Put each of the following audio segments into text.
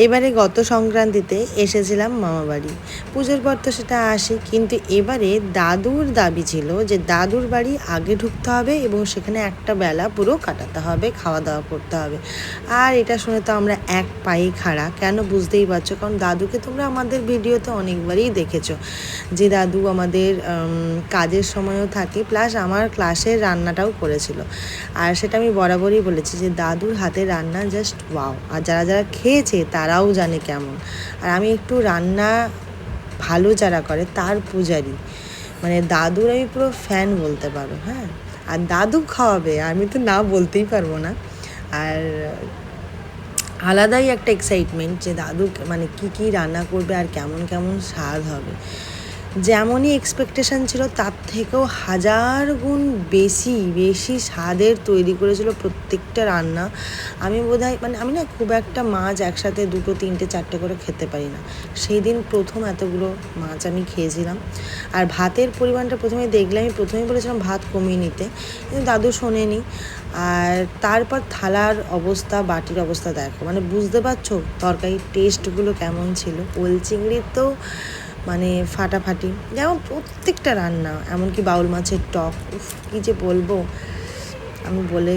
এবারে গত সংক্রান্তিতে এসেছিলাম মামাবাড়ি। পুজোর পর তো সেটা আসি, কিন্তু এবারে দাদুর দাবি ছিল যে দাদুর বাড়ি আগে ঢুকতে হবে এবং সেখানে একটা বেলা পুরো কাটাতে হবে, খাওয়া দাওয়া করতে হবে। আর এটা শুনে তো আমরা এক পায়ে খাড়া, কেন বুঝতেই পারছো, কারণ দাদুকে তোমরা আমাদের ভিডিওতে অনেকবারই দেখেছো যে দাদু আমাদের কাজের সময়ও থাকে, প্লাস আমার ক্লাসের রান্নাটাও করেছিল। আর সেটা আমি বরাবরই বলেছি যে দাদুর হাতের রান্না জাস্ট ওয়াও, আর যারা যারা খেয়েছে তারাও জানে কেমন। আর আমি একটু রান্না ভালো যারা করে তার পূজারি, মানে দাদুর আমি পুরো ফ্যান বলতে পারো। হ্যাঁ, আর দাদু খাওয়াবে, আমি তো না বলতেই পারবো না। আর আলাদাই একটা এক্সাইটমেন্ট যে দাদু মানে কী কী রান্না করবে আর কেমন কেমন স্বাদ হবে। যেমনই এক্সপেকটেশান ছিল তার থেকেও হাজার গুণ বেশি বেশি স্বাদের তৈরি করেছিল প্রত্যেকটা রান্না। আমি বোধহয় মানে আমি না খুব একটা মাছ একসাথে 2, 3, 4টে করে খেতে পারি না। সেই দিন প্রথম এতগুলো মাছ আমি খেয়েছিলাম। আর ভাতের পরিমাণটা প্রথমে দেখলে আমি প্রথমেই বলেছিলাম ভাত কমিয়ে নিতে, কিন্তু দাদু শোনেনি। আর তারপর থালার অবস্থা, বাটির অবস্থা দেখো, মানে বুঝতে পারছো তরকারির টেস্টগুলো কেমন ছিল। ওল চিংড়ির তো মানে ফাটাফাটি, যেমন প্রত্যেকটা রান্না, এমনকি বাউল মাছের টক, কী যে বলবো, আমি বলে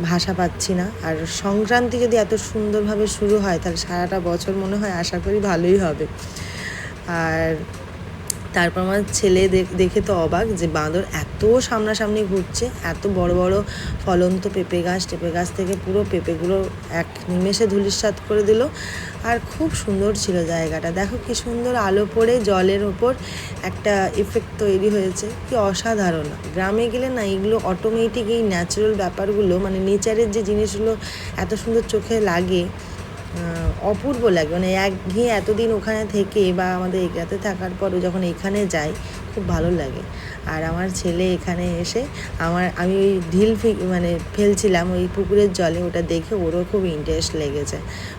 ভাষা পাচ্ছি না। আর সংক্রান্তি যদি এত সুন্দরভাবে শুরু হয় তাহলে সারাটা বছর মনে হয় আশা করি ভালোই হবে। আর তারপর আমার ছেলে দেখে তো অবাক যে বাঁদর এত সামনাসামনি ঘুরছে, এত বড় বড় ফলন্ত পেঁপে গাছ থেকে পুরো পেঁপেগুলো এক নিমেষে ধূলিসাৎ করে দিল। আর খুব সুন্দর ছিল জায়গাটা, দেখো কি সুন্দর আলো পড়ে জলের ওপর একটা এফেক্ট তৈরি হয়েছে, কি অসাধারণ। গ্রামে গেলে না এগুলো অটোমেটিক, এই ন্যাচারাল ব্যাপারগুলো মানে নেচারের যে জিনিসগুলো এত সুন্দর চোখে লাগে, অপূর্ব লাগে। মানে একঘেয়ে এতদিন ওখানে থেকে বা আমাদের এলাকাতে থাকার পরও যখন এখানে যাই খুব ভালো লাগে। আর আমার ছেলে এখানে এসে আমি ওই ঢিল মানে ফেলছিলাম ওই পুকুরের জলে, ওটা দেখে ওরও খুব ইন্টারেস্ট লেগেছে।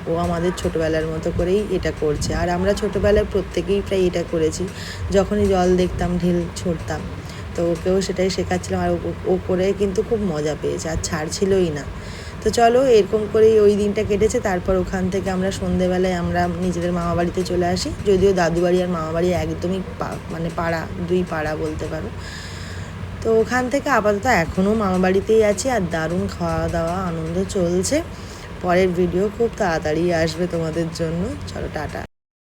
ও আমাদের ছোটোবেলার মতো করেই এটা করছে। আর আমরা ছোটোবেলায় প্রত্যেকেই প্রায় এটা করেছি, যখনই জল দেখতাম ঢিল ছুঁড়তাম। তো ওকেও সেটাই শেখাচ্ছিলাম, আর ও করে কিন্তু খুব মজা পেয়েছে আর ছাড়ছিলই না। তো চলো, এরকম করেই ওই দিনটা কেটেছে। তারপর ওখান থেকে আমরা সন্ধেবেলায় আমরা নিজেদের মামাবাড়িতে চলে আসি, যদিও দাদু বাড়ি আর মামাবাড়ি একদমই মানে পাড়া, 2 পাড়া বলতে পারো। তো ওখান থেকে আপাতত এখনও মামাবাড়িতেই আছি, আর দারুণ খাওয়া দাওয়া আনন্দ চলছে। পরের ভিডিও খুব তাড়াতাড়ি আসবে তোমাদের জন্য। চলো, টাটা।